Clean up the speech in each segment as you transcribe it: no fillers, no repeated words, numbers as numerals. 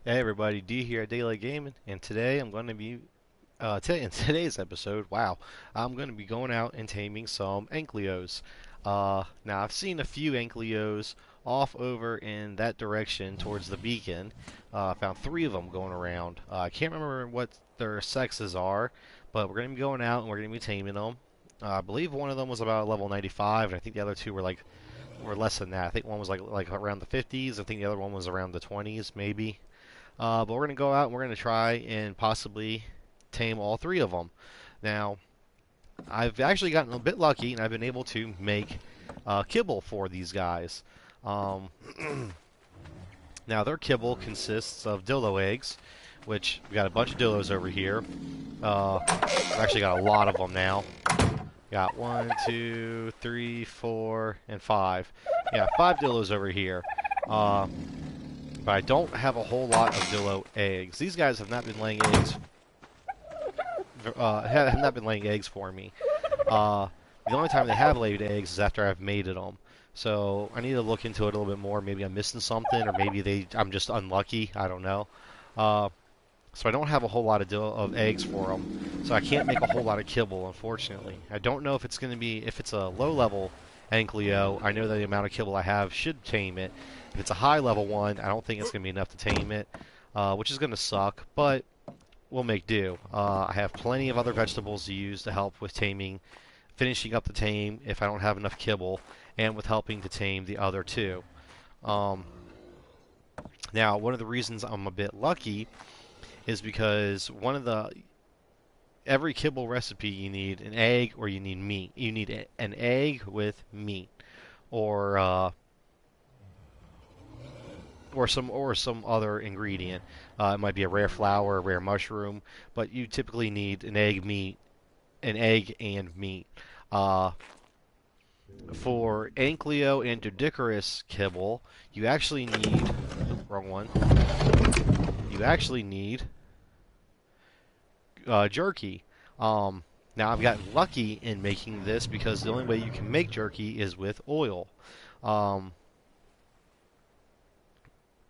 Hey everybody, D here at Daylight Gaming, and today I'm going to be, in today's episode, wow, I'm going to be going out and taming some Anklyos. Now I've seen a few Anklyos off over in that direction towards the beacon. I found three of them going around. I can't remember what their sexes are, but we're going to be going out and we're going to be taming them. I believe one of them was about level 95, and I think the other two were less than that. I think one was like around the 50s. I think the other one was around the 20s, maybe. But we're going to go out and we're going to try and possibly tame all three of them. Now, I've actually gotten a bit lucky and I've been able to make kibble for these guys. Um, Now, their kibble consists of dildo eggs, which we got a bunch of dildos over here. We've actually got a lot of them now. Got one, two, three, four, and five. Yeah, five dildos over here. But I don't have a whole lot of dillo eggs. These guys have not been laying eggs. Have not been laying eggs for me. The only time they have laid eggs is after I've mated them. So I need to look into it a little bit more. Maybe I'm missing something, or maybe I'm just unlucky. I don't know. So I don't have a whole lot of eggs for them. So I can't make a whole lot of kibble, unfortunately. I don't know if it's going to be if it's a low-level Anklyo. I know that the amount of kibble I have should tame it. If it's a high-level one, I don't think it's going to be enough to tame it, which is going to suck. But we'll make do. I have plenty of other vegetables to use to help with taming, finishing up the tame if I don't have enough kibble, and with helping to tame the other two. Now, one of the reasons I'm a bit lucky is because every kibble recipe you need an egg or you need meat. You need an egg with meat, or some other ingredient. It might be a rare flower, a rare mushroom, but you typically need an egg and meat. For Anklyo and Dodicarus kibble, you actually need wrong one. You actually need jerky. Now I've gotten lucky in making this because the only way you can make jerky is with oil. Um,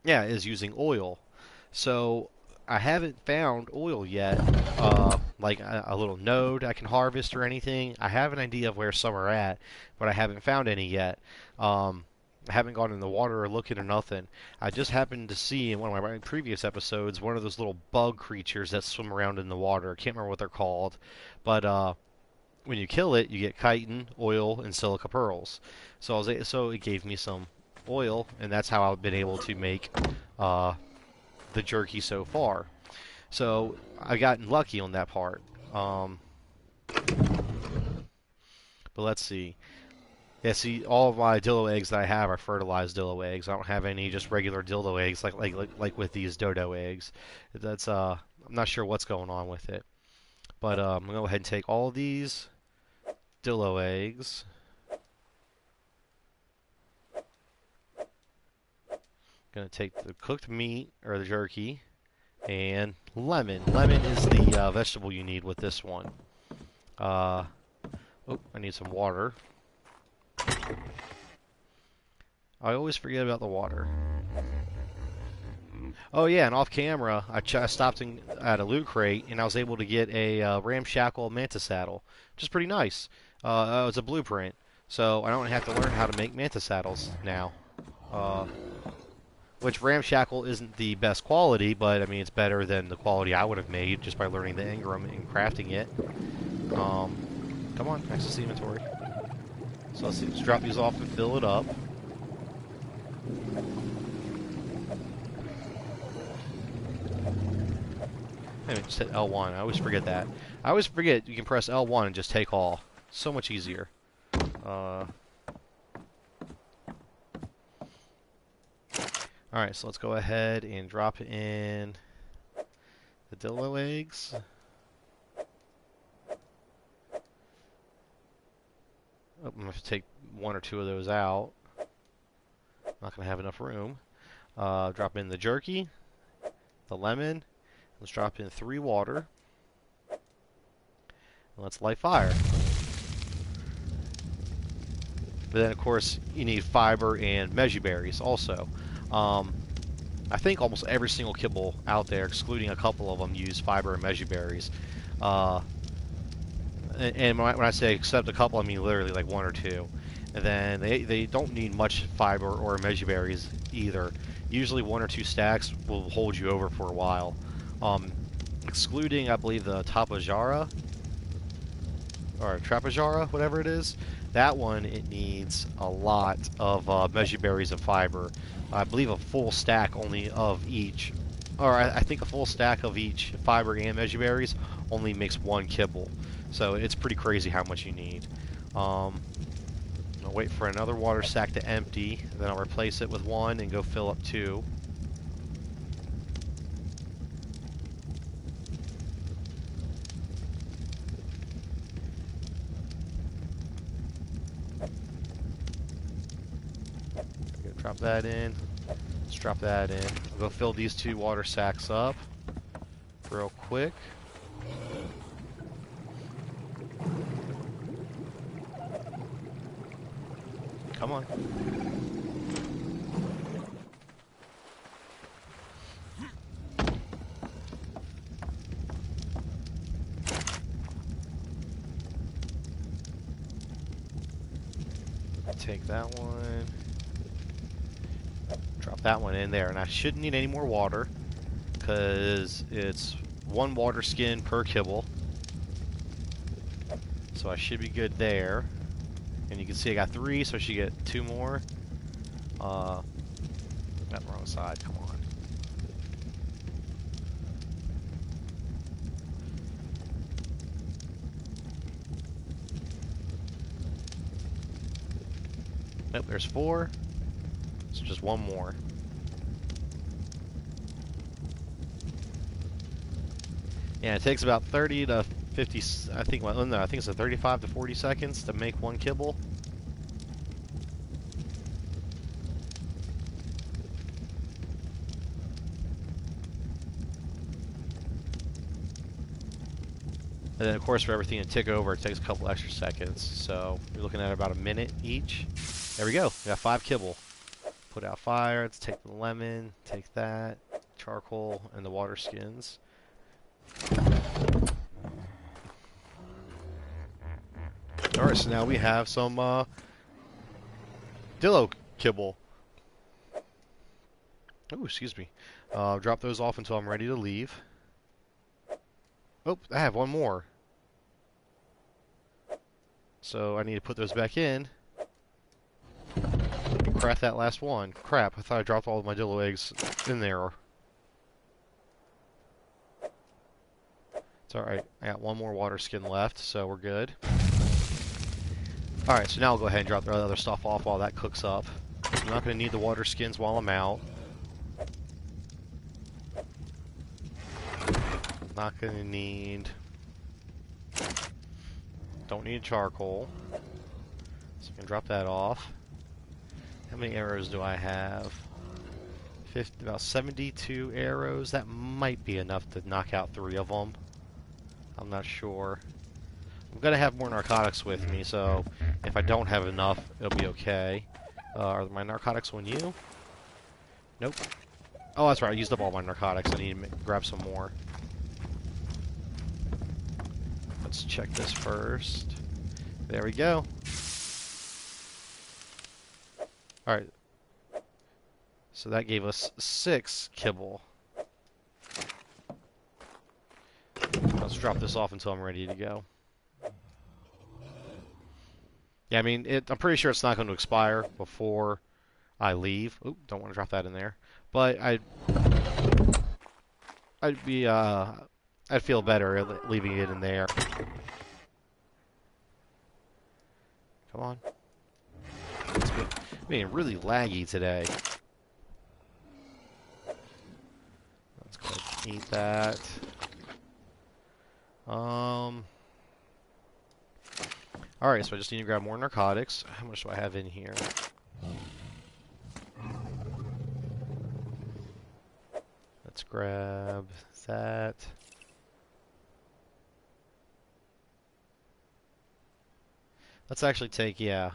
yeah, is using oil. So I haven't found oil yet, like a little node I can harvest or anything. I have an idea of where some are at, but I haven't found any yet. I haven't gone in the water or looking or nothing. I just happened to see in one of my previous episodes one of those little bug creatures that swim around in the water. I can't remember what they're called, but when you kill it, you get chitin, oil, and silica pearls. So it gave me some oil, and that's how I've been able to make the jerky so far. So I've gotten lucky on that part. But let's see. Yeah, see, all of my dillo eggs that I have are fertilized dillo eggs. I don't have any just regular dildo eggs like with these dodo eggs. That's I'm not sure what's going on with it. But I'm gonna go ahead and take all of these dillo eggs. Gonna take the cooked meat or the jerky and lemon. Lemon is the vegetable you need with this one. Oh, I need some water. I always forget about the water. Oh yeah, and off camera, I stopped at a loot crate, and I was able to get a ramshackle mantis saddle, which is pretty nice. It was a blueprint, so I don't have to learn how to make mantis saddles now. Which ramshackle isn't the best quality, but I mean it's better than the quality I would have made just by learning the engram and crafting it. Come on, access the inventory. So let's drop these off and fill it up. Anyway, just hit L1. I always forget that. I always forget you can press L1 and just take all. So much easier. Alright, so let's go ahead and drop in the dillo eggs. Oh, I'm going to have to take one or two of those out. Not going to have enough room. Drop in the jerky, the lemon. Let's drop in 3 water. And let's light fire. But then, of course, you need fiber and meji berries also. I think almost every single kibble out there, excluding a couple of them, use fiber and mejoberries. Uh, and when I say except a couple, I mean literally like one or two. And then they don't need much fiber or mejoberries either. Usually one or two stacks will hold you over for a while. Um, Excluding, I believe, the Tapajara, or Trapajara, whatever it is. That one, it needs a lot of mejoberries and fiber. I believe a full stack only of each, or I think a full stack of each fiber and mejoberries only makes one kibble. So it's pretty crazy how much you need. I'll wait for another water sack to empty, then I'll replace it with one and go fill up two. Drop that in. Let's drop that in. I'll go fill these two water sacks up real quick. Come on. Take that one. Drop that one in there. And I shouldn't need any more water because it's one water skin per kibble. So I should be good there. And you can see I got three, so I should get two more. Got the wrong side, come on. Nope, there's four. So just one more. Yeah, it takes about 30 to 50, I think, well, no, I think it's a 35 to 40 seconds to make one kibble. And then, of course, for everything to tick over, it takes a couple extra seconds. So you're looking at about a minute each. There we go. We got 5 kibble. Put out fire. Let's take the lemon. Take that. Charcoal and the water skins. Alright, so now we have some Dillo kibble. Oh, excuse me. Drop those off until I'm ready to leave. Oh, I have one more. So I need to put those back in. And craft that last one. Crap, I thought I dropped all of my Dillo eggs in there. It's alright. I got one more water skin left, so we're good. Alright, so now I'll go ahead and drop the other stuff off while that cooks up. I'm not going to need the water skins while I'm out. Not going to need... Don't need charcoal. So I can drop that off. How many arrows do I have? About 72 arrows. That might be enough to knock out 3 of them. I'm not sure. I'm going to have more narcotics with me, so if I don't have enough, it'll be okay. Are my narcotics on you? Nope. Oh, that's right. I used up all my narcotics. I need to grab some more. Let's check this first. There we go. Alright. So that gave us 6 kibble. Let's drop this off until I'm ready to go. Yeah, I mean, I'm pretty sure it's not going to expire before I leave. Oop, don't want to drop that in there. But I'd feel better leaving it in there. Come on. It's being really laggy today. Let's go ahead and eat that. Alright, so I just need to grab more narcotics. How much do I have in here? Let's grab that. Let's actually take, yeah.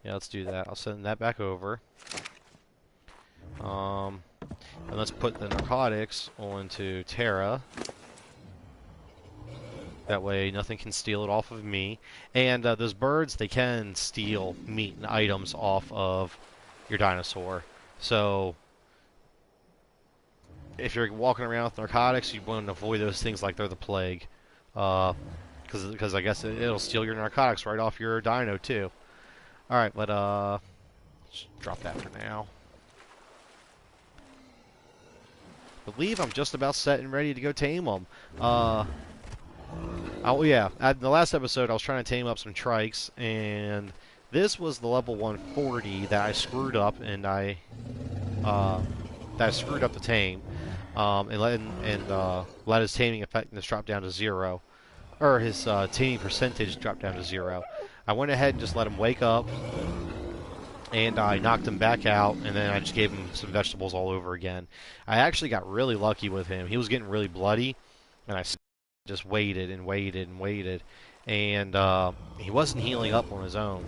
Yeah, let's do that. I'll send that back over. And let's put the narcotics onto Terra. That way nothing can steal it off of me. And those birds, they can steal meat and items off of your dinosaur. So if you're walking around with narcotics, you want to avoid those things like they're the plague. Because I guess it'll steal your narcotics right off your dino too. Alright, but just drop that for now. I believe I'm just about set and ready to go tame them. Oh yeah, at the last episode I was trying to tame up some trikes, and this was the level 140 that I screwed up, and I screwed up the tame, and let his taming effectiveness drop down to 0, or his taming percentage drop down to 0. I went ahead and just let him wake up, and I knocked him back out, and then I just gave him some vegetables all over again. I actually got really lucky with him. He was getting really bloody, and I just waited and waited and waited, and he wasn't healing up on his own.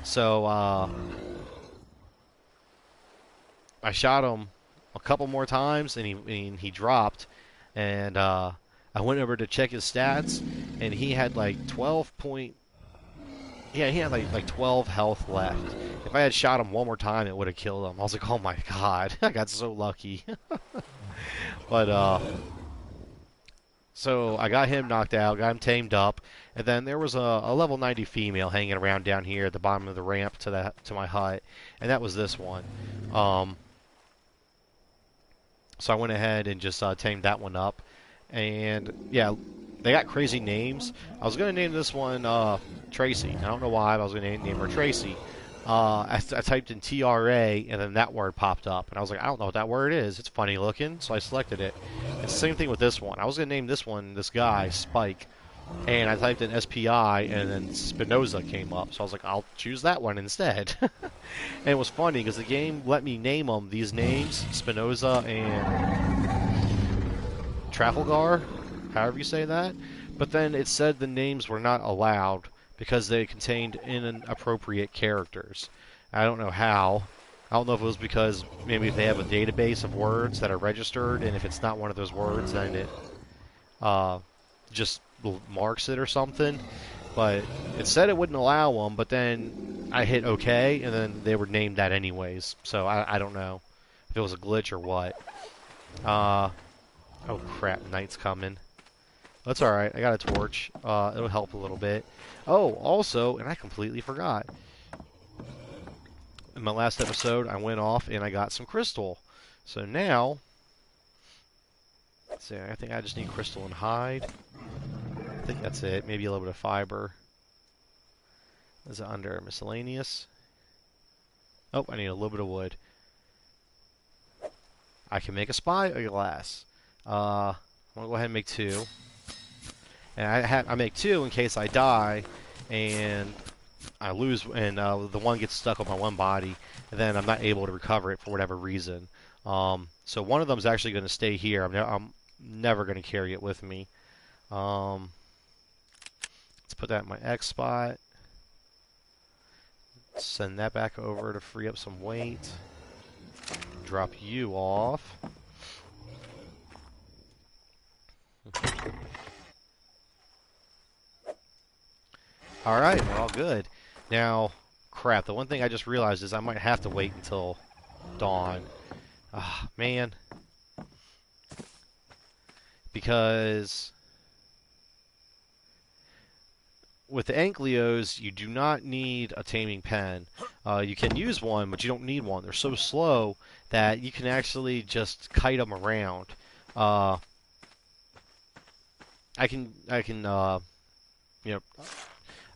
So I shot him a couple more times, and he dropped, and I went over to check his stats, and he had like 12 point. Yeah, he had like 12 health left. If I had shot him one more time, it would have killed him. I was like, oh my god, I got so lucky. But so I got him knocked out, got him tamed up, and then there was a level 90 female hanging around down here at the bottom of the ramp to my hut, and that was this one. So I went ahead and just tamed that one up, and yeah, they got crazy names. I was gonna name this one Tracy. I don't know why, but I was gonna name her Tracy. I typed in TRA, and then that word popped up, and I was like, I don't know what that word is. It's funny looking, so I selected it. It's the same thing with this one. I was gonna name this guy Spike, and I typed in SPI, and then Spinoza came up, so I was like, I'll choose that one instead. And it was funny because the game let me name them these names, Spinoza and Trafalgar, however you say that, but then it said the names were not allowed because they contained inappropriate characters. I don't know how. I don't know if it was because maybe if they have a database of words that are registered, and if it's not one of those words, then it just marks it or something. But it said it wouldn't allow them, but then I hit OK, and then they were named that anyways. So I don't know if it was a glitch or what. Oh crap, night's coming. That's alright, I got a torch. It'll help a little bit. Oh, also, and I completely forgot. In my last episode, I went off and I got some crystal. So now, let's see, I think I just need crystal and hide. I think that's it. Maybe a little bit of fiber. Is it under miscellaneous? Oh, I need a little bit of wood. I can make a spyglass. I'm gonna go ahead and make 2. And I make 2 in case I die and I lose, and the one gets stuck on my one body, and then I'm not able to recover it for whatever reason. So one of them is actually going to stay here. I'm never going to carry it with me. Let's put that in my X spot. Send that back over to free up some weight. Drop you off. Alright, we're all good. Now, crap, the one thing I just realized is I might have to wait until dawn. Ah, man. Because with the Anklyos, you do not need a taming pen. You can use one, but you don't need one. They're so slow that you can actually just kite them around. I can, you know,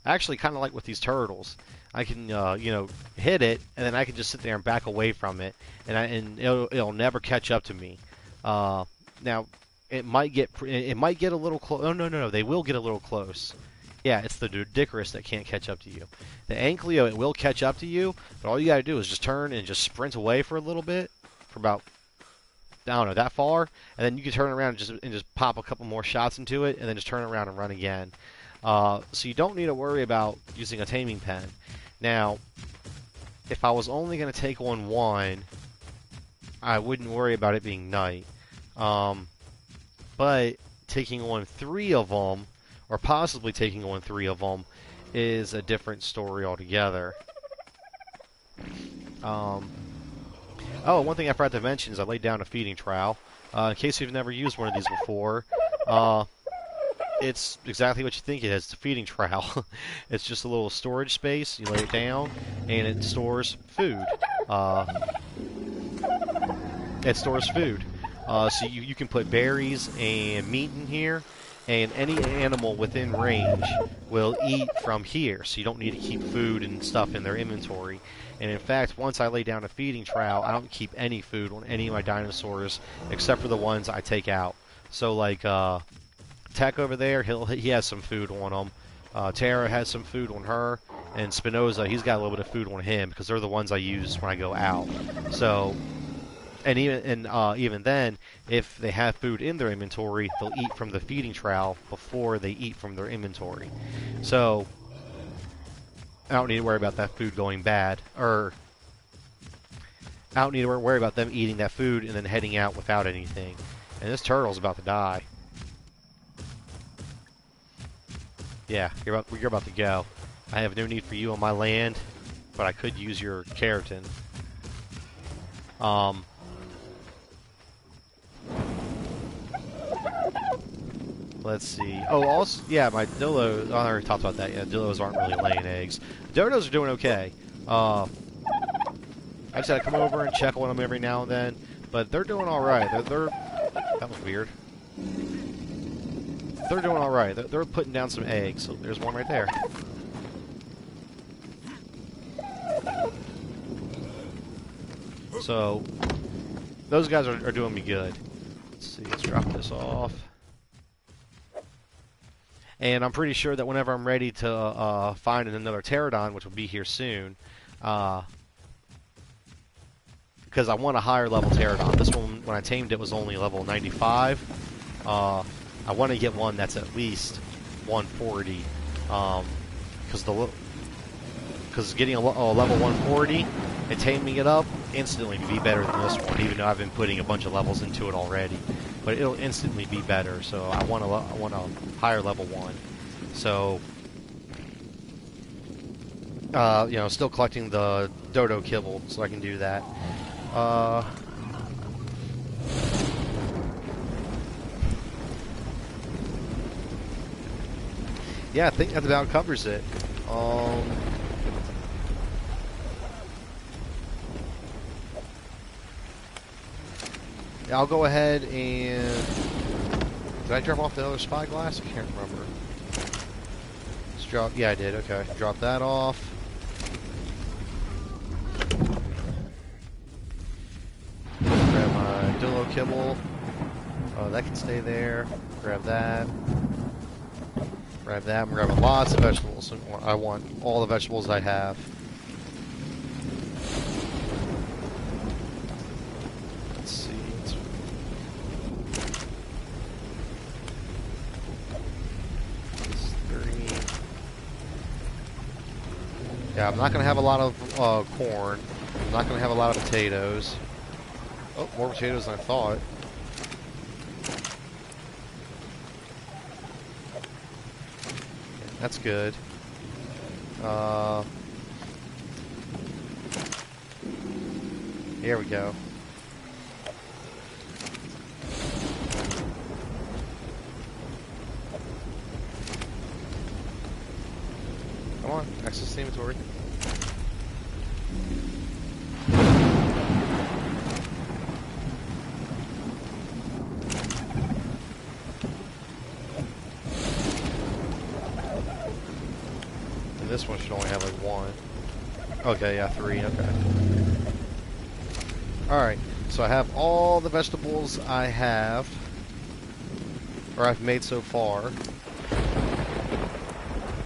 actually kind of like with these turtles. I can, you know, hit it, and then I can just sit there and back away from it, and it'll never catch up to me. Now, it might get a little close. Oh no, they will get a little close. Yeah, it's the Dodicarus that can't catch up to you. The Anklyo, it will catch up to you, but all you gotta do is just turn and just sprint away for a little bit, for about, I don't know, that far, and then you can turn around and just pop a couple more shots into it, and then just turn around and run again. So you don't need to worry about using a taming pen. Now, if I was only going to take on one, I wouldn't worry about it being night. But taking on three of them, or possibly taking on three of them, is a different story altogether. Oh, one thing I forgot to mention is I laid down a feeding trowel. In case you've never used one of these before, it's exactly what you think it is. It's a feeding trowel. It's just a little storage space. You lay it down, and it stores food. It stores food. So you can put berries and meat in here, and any animal within range will eat from here. So you don't need to keep food and stuff in their inventory. And in fact, once I lay down a feeding trowel, I don't keep any food on any of my dinosaurs except for the ones I take out. So like Tech over there, he has some food on him. Tara has some food on her, and Spinoza, he's got a little bit of food on him because they're the ones I use when I go out. So, and even then, if they have food in their inventory, they'll eat from the feeding trowel before they eat from their inventory. So I don't need to worry about that food going bad, or I don't need to worry about them eating that food and then heading out without anything. And this turtle's about to die. Yeah, you're about to go. I have no need for you on my land, but I could use your keratin. Let's see. Oh, also, yeah, my Dillos, I already talked about that. Yeah, Dillos aren't really laying eggs. Dodos are doing okay. I just had to come over and check on them every now and then, but they're doing all right. That was weird. They're doing all right. They're putting down some eggs. So there's one right there. So those guys are doing me good. Let's see. Let's drop this off. And I'm pretty sure that whenever I'm ready to find another pterodon, which will be here soon, because I want a higher level pterodon. This one, when I tamed it, was only level 95. I want to get one that's at least 140, because getting a level 140 and taming it up instantly be better than this one, even though I've been putting a bunch of levels into it already. But it'll instantly be better, so I want a higher level one. So, still collecting the dodo kibble, so I can do that. Yeah, I think that about covers it. I'll go ahead and... Did I drop off the other spyglass? I can't remember. Let's drop... Yeah, I did. Okay. Drop that off. Grab my Dillo kibble. That can stay there. Grab that. Grab that. I'm grabbing lots of vegetables. I want all the vegetables I have. Let's see. It's 30. Yeah, I'm not going to have a lot of corn. I'm not going to have a lot of potatoes. Oh, more potatoes than I thought. That's good. Here we go. Come on, access the inventory. This one should only have like one. Okay, yeah, 3, okay. Alright, so I have all the vegetables I have, or I've made so far.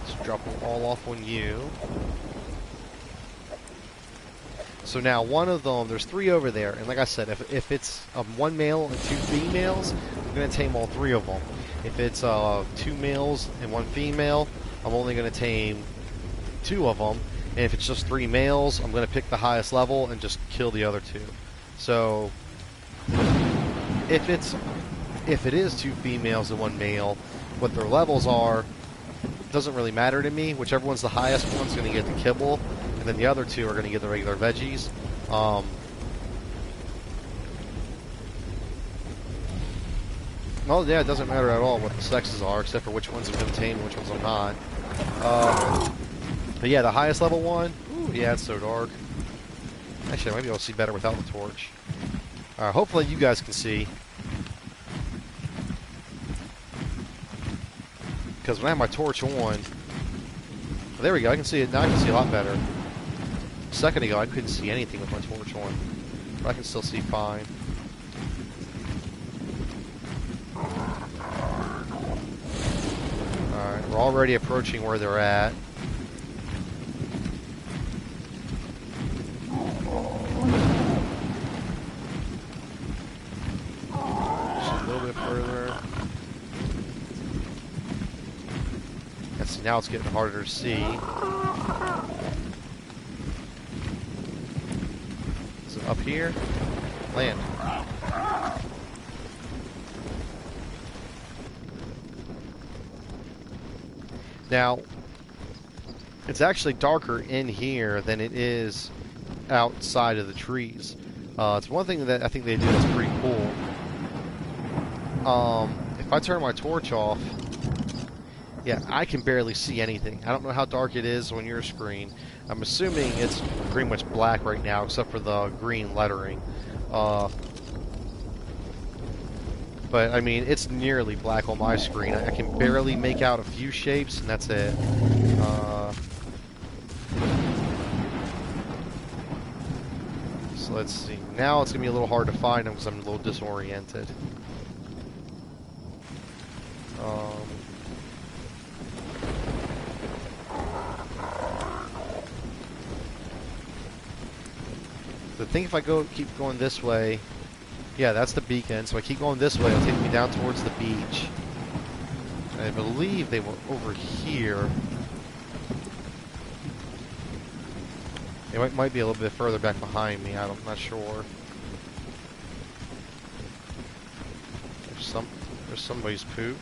Let's drop them all off on you. So now one of them, there's 3 over there, and like I said, if it's 1 male and 2 females, I'm going to tame all 3 of them. If it's 2 males and 1 female, I'm only going to tame 2 of them, And if it's just 3 males, I'm going to pick the highest level and just kill the other 2. So if it is 2 females and 1 male, what their levels are doesn't really matter to me. Whichever one's the highest one's going to get the kibble, and then the other 2 are going to get the regular veggies. Well, yeah, it doesn't matter at all what the sexes are, except for which ones I'm going to tame and which ones I'm not. But yeah, the highest level one, ooh, yeah, it's so dark. Actually, I might be able to see better without the torch. Hopefully you guys can see. Because when I have my torch on, well, there we go, I can see it, now I can see a lot better. A second ago, I couldn't see anything with my torch on, but I can still see fine. Alright, we're already approaching where they're at. Just a little bit further. And see, now it's getting harder to see. Is it up here? Land. Now, it's actually darker in here than it is outside of the trees. It's one thing that I think they do that's pretty cool. If I turn my torch off, yeah, I can barely see anything. I don't know how dark it is on your screen. I'm assuming it's pretty much black right now, except for the green lettering. But, I mean, it's nearly black on my screen. I can barely make out a few shapes, and that's it. So let's see. Now it's going to be a little hard to find them because I'm a little disoriented. I think if I keep going this way, yeah, that's the beacon. So I keep going this way, it'll take me down towards the beach. I believe they were over here. They might be a little bit further back behind me. I'm not sure. There's somebody's poop.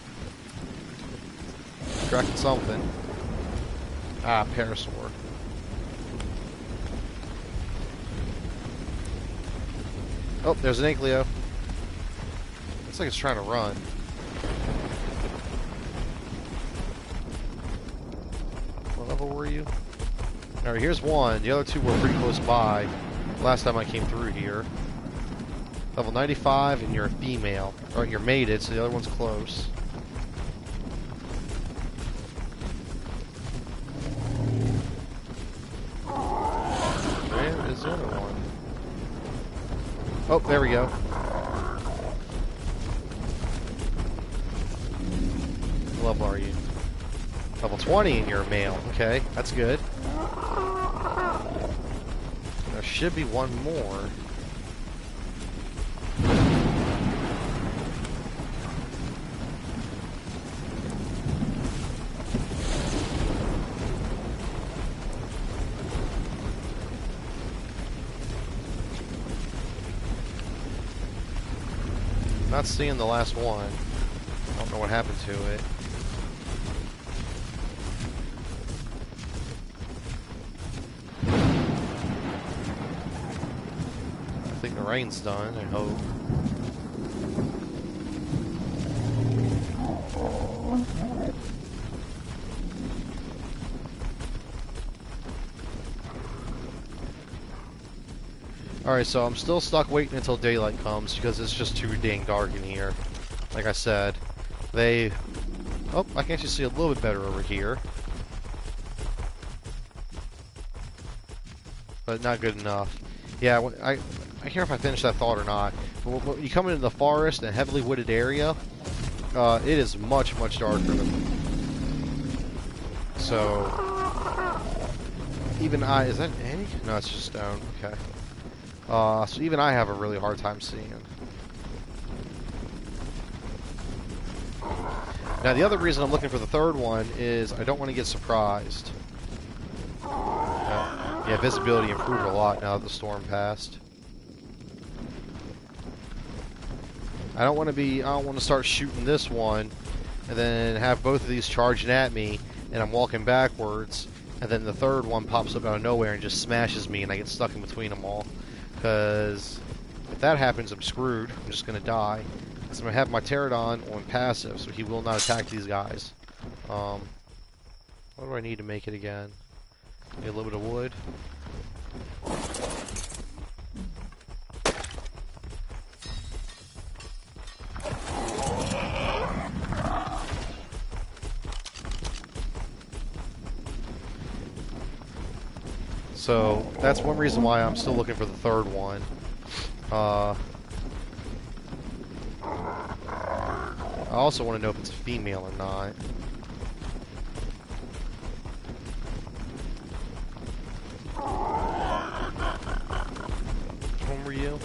Tracking something. Ah, parasaur. Oh, there's an Anklyo. Looks like it's trying to run. What level were you? Alright, here's one. The other 2 were pretty close by last time I came through here. Level 95, and you're a female. Or you're mated, so the other one's close. Where is the other one? Oh, there we go. What level are you? Level 20 and you're a male. Okay, that's good. There should be one more. Not seeing the last one. I don't know what happened to it. I think the rain's done, I hope. Alright, so I'm still stuck waiting until daylight comes because it's just too dang dark in here. Like I said, oh, I can actually see a little bit better over here. But not good enough. Yeah, I can't remember if I finished that thought or not. But when you come into the forest and a heavily wooded area, it is much, much darker. So, even is that an egg? No, it's just stone. Okay. So even I have a really hard time seeing. Now the other reason I'm looking for the third one is I don't want to get surprised. Yeah, visibility improved a lot now that the storm passed. I don't want to start shooting this one and then have both of these charging at me and I'm walking backwards and then the third one pops up out of nowhere and just smashes me and I get stuck in between them all. Because if that happens, I'm screwed. I'm just going to die. Because I'm going to have my pterodon on passive, so he will not attack these guys. What do I need to make it again? Need a little bit of wood. So that's one reason why I'm still looking for the third one. I also want to know if it's a female or not. Which one were you?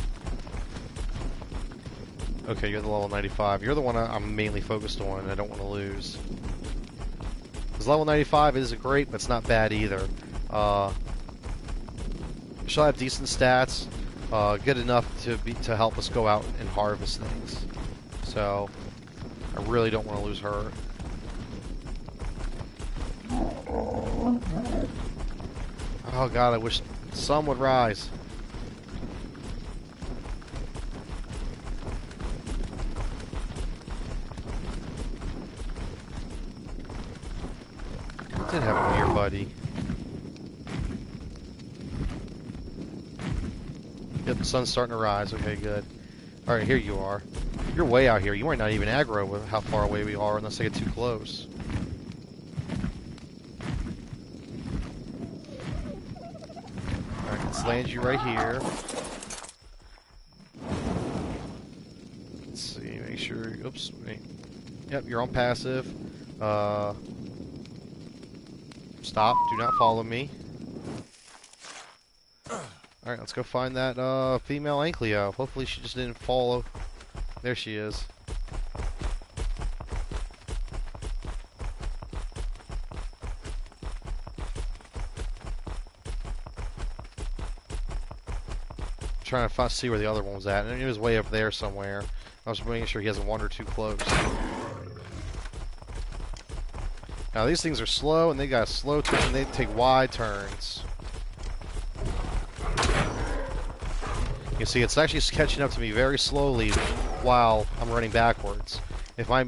Okay, you're the level 95. You're the one I'm mainly focused on and I don't want to lose. Because level 95 isn't great, but it's not bad either. She'll have decent stats, good enough to help us go out and harvest things. So I really don't want to lose her. Oh god, I wish the sun would rise. What did happen to your buddy? Yep, the sun's starting to rise. Okay, good. Alright, here you are. You're way out here. You might not even aggro with how far away we are unless I get too close. Alright, let's land you right here. Let's see, make sure... Oops, wait. Yep, you're on passive. Stop. Do not follow me. Alright, let's go find that female Anklyo. Hopefully she just didn't follow. There she is. Trying to see where the other one was at. And it was way up there somewhere. I was making sure he hasn't wandered too close. Now these things are slow and they got a slow turn and they take wide turns. You see, it's actually catching up to me very slowly while I'm running backwards. If my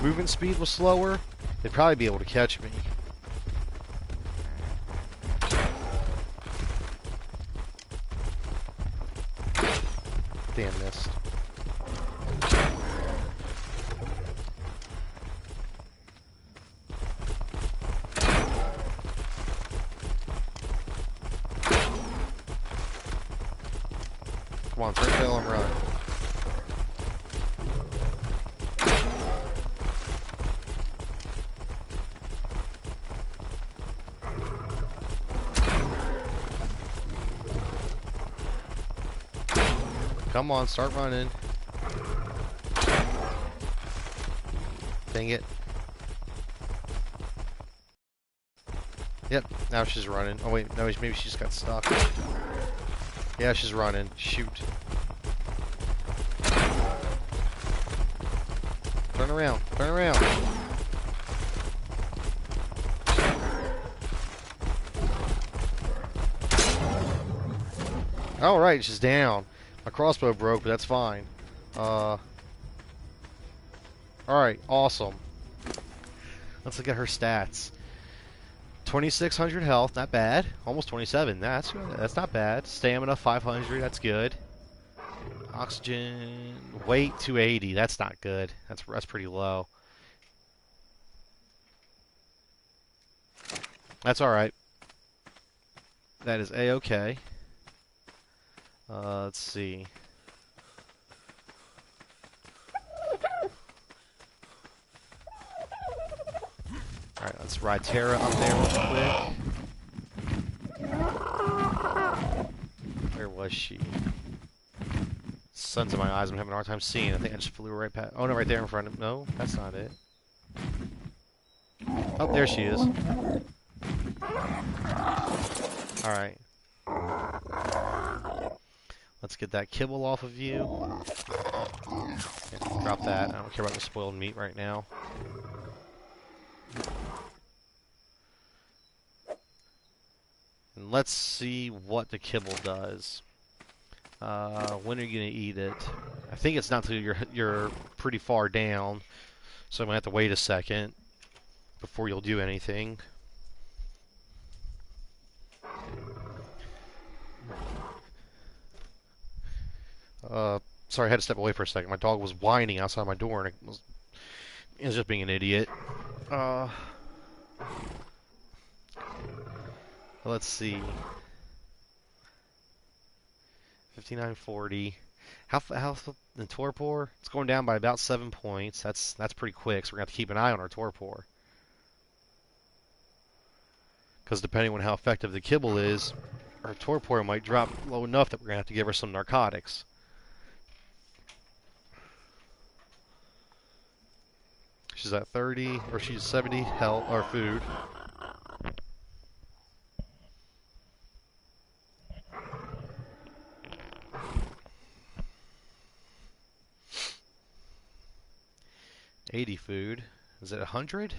movement speed was slower, they'd probably be able to catch me. Damn, missed. Come on, turn tail and run. Come on, start running. Dang it. Yep, now she's running. Oh wait, no, maybe she just got stuck. Yeah, she's running. Shoot. Turn around. Turn around. Alright, she's down. My crossbow broke, but that's fine. Alright, awesome. Let's look at her stats. 2,600 health, not bad. Almost 27. That's not bad. Stamina 500, that's good. Oxygen, weight 280. That's not good. That's pretty low. That's all right. That is a-okay. Let's see. Alright, let's ride Terra up there real quick. Where was she? Sun's in my eyes, I'm having a hard time seeing. I think I just flew right past. Oh no, right there in front of. No, that's not it. Oh, there she is. Alright. Let's get that kibble off of you. Yeah, drop that. I don't care about the spoiled meat right now. And let's see what the kibble does. When are you gonna eat it? I think it's not until you're pretty far down, so I'm gonna have to wait a second before you'll do anything. Sorry, I had to step away for a second. My dog was whining outside my door, and it was just being an idiot. Let's see. 5940. How the torpor? It's going down by about 7 points. That's pretty quick. So we're gonna have to keep an eye on our torpor. Because depending on how effective the kibble is, our torpor might drop low enough that we're gonna have to give her some narcotics. She's at 30, or she's 70 health or food. Food. Is it 100?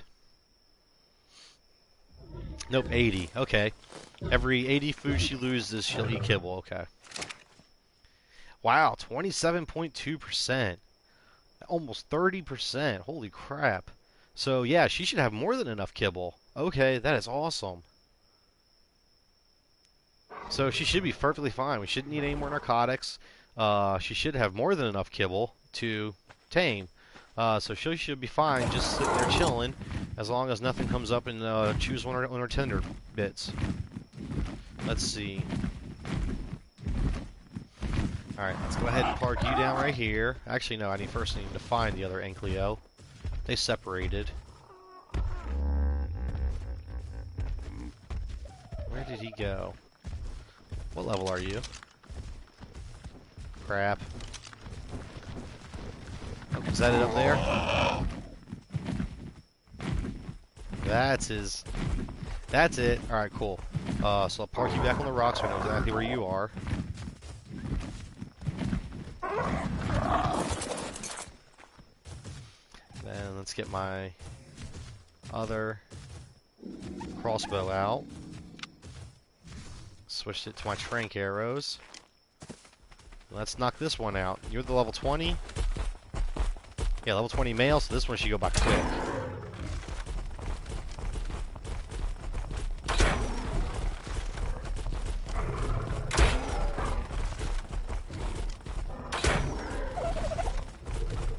Nope, 80. Okay. Every 80 food she loses, she'll eat kibble. Okay. Wow, 27.2%. Almost 30%. Holy crap. So, yeah, she should have more than enough kibble. Okay, that is awesome. So she should be perfectly fine. We shouldn't need any more narcotics. She should have more than enough kibble to tame. So she should be fine, just sitting there chilling, as long as nothing comes up and chews on her tender bits. Let's see. Alright, let's go ahead and park you down right here. Actually, no, I first need to find the other Anklyo. They separated. Where did he go? What level are you? Crap. Is that it up there? That's it. Alright, cool. So I'll park you back on the rocks so I know exactly where you are. Then let's get my other crossbow out. Switched it to my trank arrows. Let's knock this one out. You're the level 20? Yeah, level 20 male, so this one should go by quick.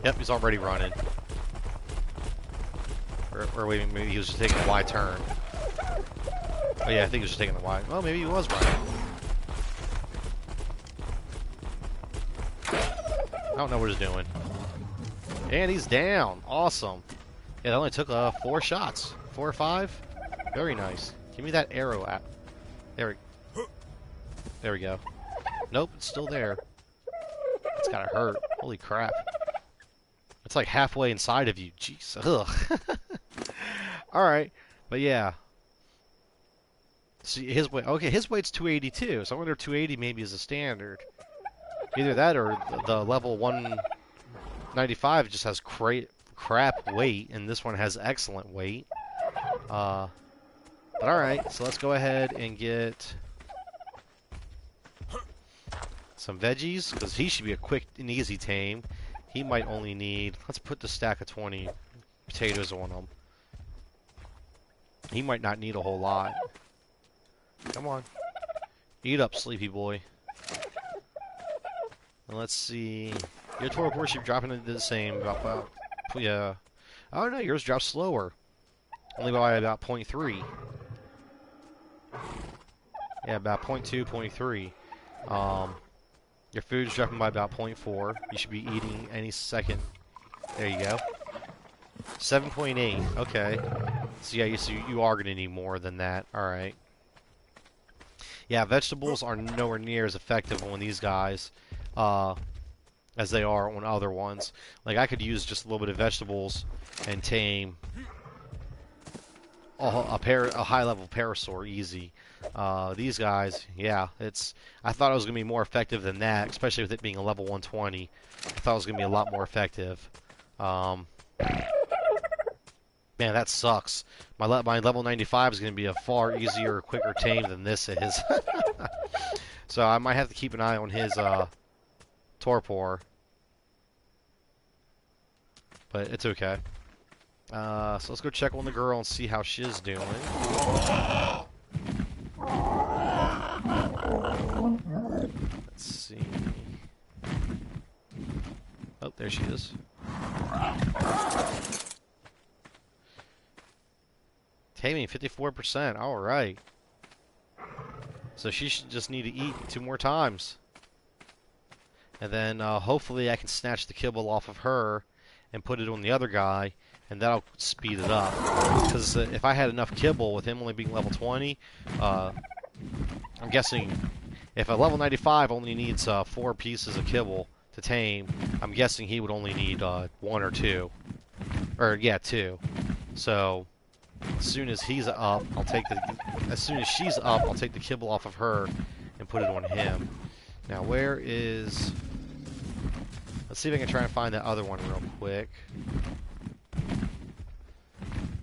Yep, he's already running. Or wait, maybe he was just taking a wide turn. Oh yeah, I think he was just taking the wide. Oh, maybe he was running. I don't know what he's doing. And he's down. Awesome. Yeah, that only took 4 shots. 4 or 5. Very nice. Give me that arrow app. There we go. Nope, it's still there. It's gotta hurt. Holy crap. It's like halfway inside of you. Jeez. Ugh. Alright. But yeah. See his weight. Okay, his weight's 282. So I wonder if 280 maybe is a standard. Either that or the level 195 just has crap weight, and this one has excellent weight. But alright, so let's go ahead and get some veggies, because he should be a quick and easy tame. He might only need, let's put the stack of 20 potatoes on him. He might not need a whole lot. Come on. Eat up, sleepy boy. And let's see. Your torpor should be dropping into the same. Yeah. Oh no, yours drops slower. Only by about 0.3. Yeah, about 0.2, 0.3. Your food's dropping by about 0.4. You should be eating any second. There you go. 7.8. Okay. So yeah, you are going to need more than that. Alright. Yeah, vegetables are nowhere near as effective on these guys as they are on other ones. Like, I could use just a little bit of vegetables and tame a high-level parasaur easy. These guys, yeah, I thought it was going to be more effective than that, especially with it being a level 120. I thought it was going to be a lot more effective. Um, Man, that sucks. My level 95 is going to be a far easier, quicker tame than this is. So I might have to keep an eye on his torpor, but it's okay. So let's go check on the girl and see how she's doing. Let's see. Oh, there she is. Taming 54%. All right. So she should just need to eat 2 more times. And then hopefully I can snatch the kibble off of her and put it on the other guy, and that'll speed it up. Because if I had enough kibble with him only being level 20, I'm guessing if a level 95 only needs 4 pieces of kibble to tame, I'm guessing he would only need 1 or 2. Or, yeah, 2. So as soon as he's up, as soon as she's up, I'll take the kibble off of her and put it on him. Now, where is... Let's see if I can try and find that other one real quick.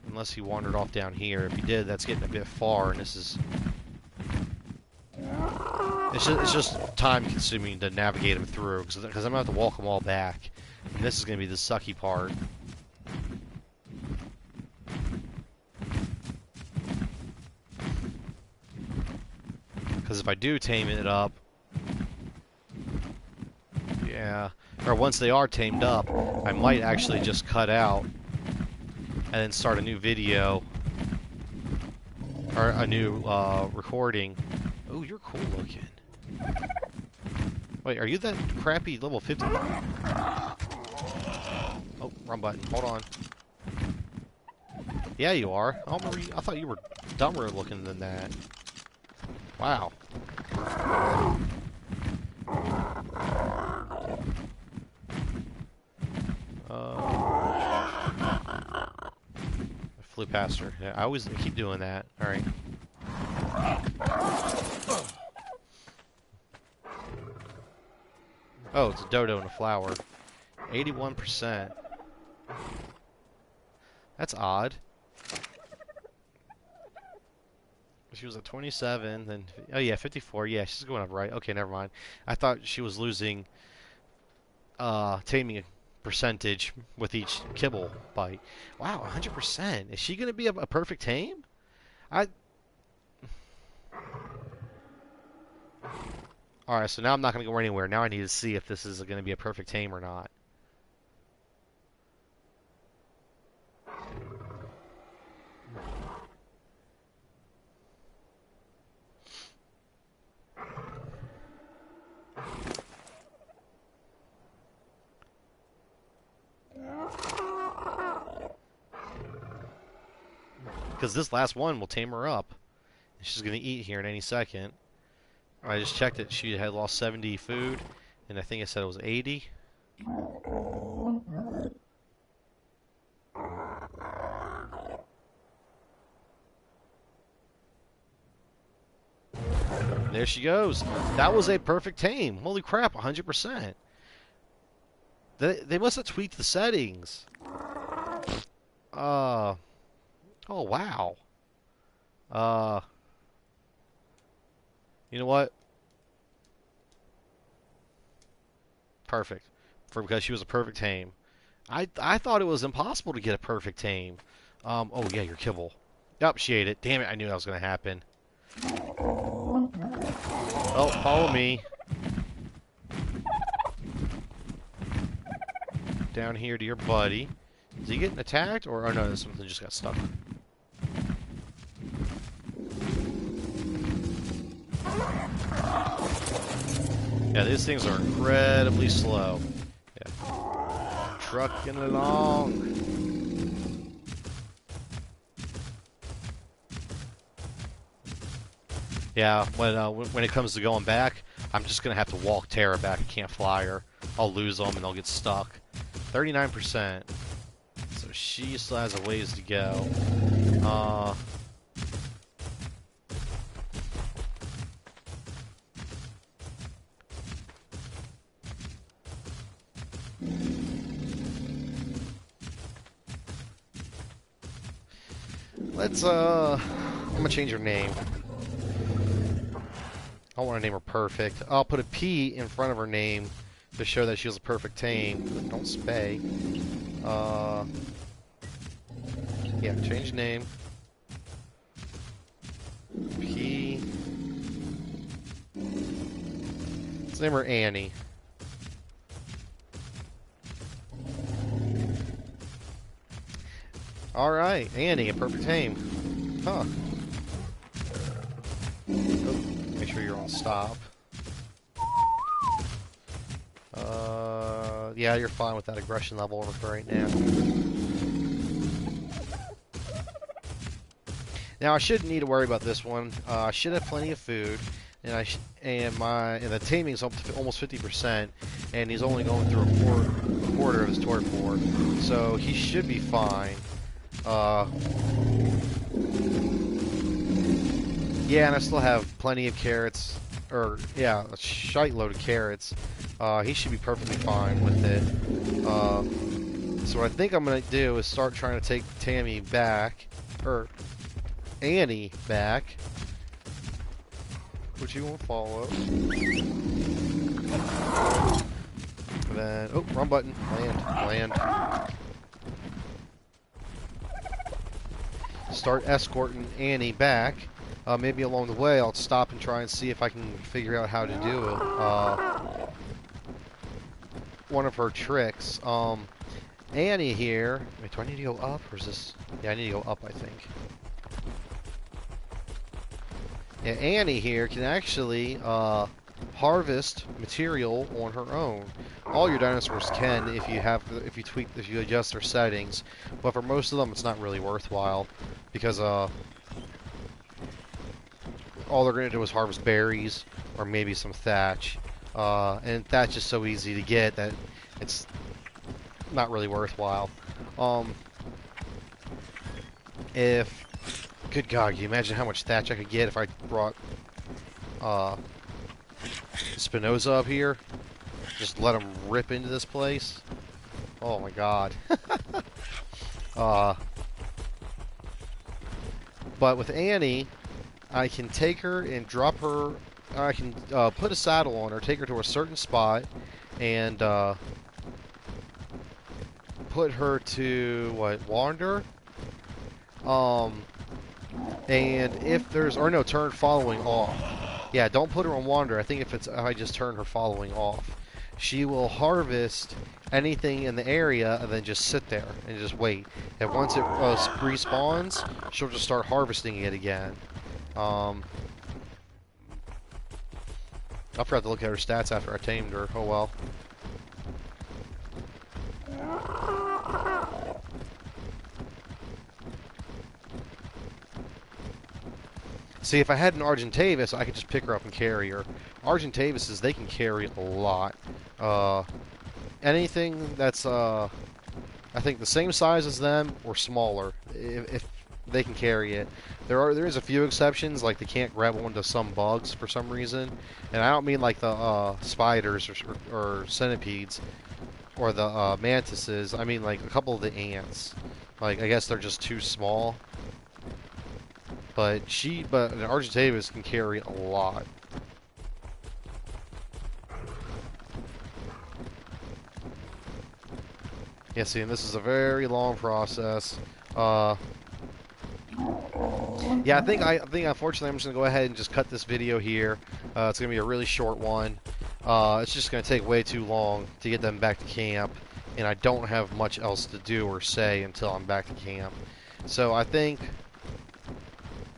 Unless he wandered off down here. If he did, that's getting a bit far, and this is... It's just time-consuming to navigate him through, because I'm going to have to walk them all back. And this is going to be the sucky part. Because if I do tame it up, yeah, or once they are tamed up, I might actually just cut out and then start a new video or a new recording. Oh, you're cool looking. Wait, are you that crappy level 50? Oh, wrong button. Hold on. Yeah, you are. I thought you were dumber looking than that. Wow. I flew past her. Yeah, I always keep doing that. Alright. Oh, it's a dodo and a flower. 81%. That's odd. She was at 27, then... Oh, yeah, 54. Yeah, she's going up right. Okay, never mind. I thought she was losing taming percentage with each kibble bite. Wow, 100%. Is she going to be a perfect tame? Alright, so now I'm not going to go anywhere. Now I need to see if this is going to be a perfect tame or not. Because this last one will tame her up. She's going to eat here in any second. I just checked it. She had lost 70 food, and I think it said it was 80. There she goes. That was a perfect tame. Holy crap, 100%. They must have tweaked the settings. Oh, wow. You know what? Perfect. Because she was a perfect tame. I thought it was impossible to get a perfect tame. Oh yeah, your kibble. Yep, she ate it. Damn it, I knew that was going to happen. Oh, follow me. Down here to your buddy. Is he getting attacked? Or, oh no, something just got stuck. Yeah, these things are incredibly slow. Yeah. Trucking along. Yeah, when it comes to going back, I'm just gonna have to walk Tara back. I can't fly her. I'll lose them and they'll get stuck. 39%. So she still has a ways to go. I'm gonna change her name. I want to name her perfect. I'll put a P in front of her name to show that she was a perfect tame. Don't spay. Yeah, change name. P. Let's name her Annie. Alright, Annie, a perfect tame. Huh. Oh, make sure you're on stop. Yeah, you're fine with that aggression level for right now. Now I shouldn't need to worry about this one. I should have plenty of food, and and the taming's almost 50%, and he's only going through a quarter of his torpor, so he should be fine. Yeah, and I still have plenty of carrots, or yeah, a shite load of carrots. He should be perfectly fine with it. So what I think I'm gonna do is start trying to take Tammy back, or Annie back. Which you won't follow. And then, oh, wrong button. Land. Start escorting Annie back. Maybe along the way I'll stop and try and see if I can figure out how to do it. One of her tricks. Annie here. Wait, do I need to go up or is this? Yeah, I need to go up, I think. Yeah, Annie here can actually harvest material on her own. All your dinosaurs can if you adjust their settings, but for most of them it's not really worthwhile because all they're going to do is harvest berries or maybe some thatch, and thatch is so easy to get that it's not really worthwhile. Good God, can you imagine how much thatch I could get if I brought Spinoza up here? Just let him rip into this place? Oh my God. But with Annie, I can take her and drop her. I can put a saddle on her, take her to a certain spot, and put her to, wander? And if there's, or no, turn following off. Yeah, don't put her on wander. I think if I just turn her following off, she will harvest anything in the area and then just sit there and just wait. And once it respawns, she'll just start harvesting it again. I forgot to look at her stats after I tamed her. Oh well. See, if I had an Argentavis, I could just pick her up and carry her. Argentavises, they can carry a lot. Anything that's, I think the same size as them or smaller, if they can carry it. There is a few exceptions, like they can't grab onto some bugs for some reason. And I don't mean like the spiders or centipedes or the mantises. I mean like a couple of the ants. Like, I guess they're just too small. But an Argentavis can carry a lot. Yeah, see, and this is a very long process. Yeah, I think unfortunately I'm just gonna go ahead and just cut this video here. It's gonna be a really short one. It's just gonna take way too long to get them back to camp, and I don't have much else to do or say until I'm back to camp. So I think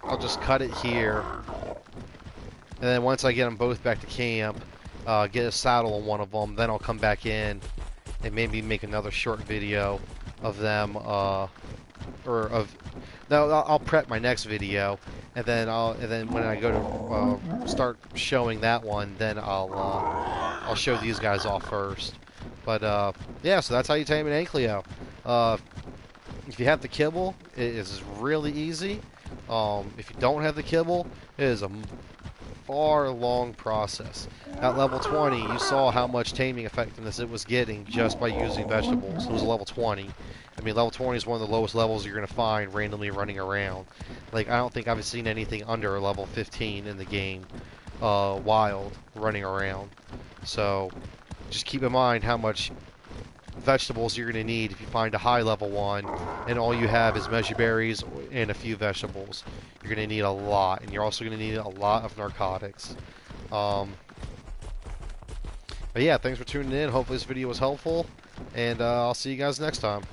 I'll just cut it here, and then once I get them both back to camp, get a saddle on one of them, then I'll come back in and maybe make another short video of them, no, I'll prep my next video, and then when I go to start showing that one, then I'll show these guys off first. But yeah, so that's how you tame an Anklyo. If you have the kibble, it is really easy. If you don't have the kibble, it is a far long process. At level 20, you saw how much taming effectiveness it was getting just by using vegetables. It was a level 20. I mean, level 20 is one of the lowest levels you're going to find randomly running around. Like, I don't think I've seen anything under level 15 in the game, wild, running around. So, just keep in mind how much vegetables you're going to need if you find a high level one and all you have is measure berries and a few vegetables. You're going to need a lot, and you're also going to need a lot of narcotics. Um, but yeah, thanks for tuning in. Hopefully this video was helpful, and I'll see you guys next time.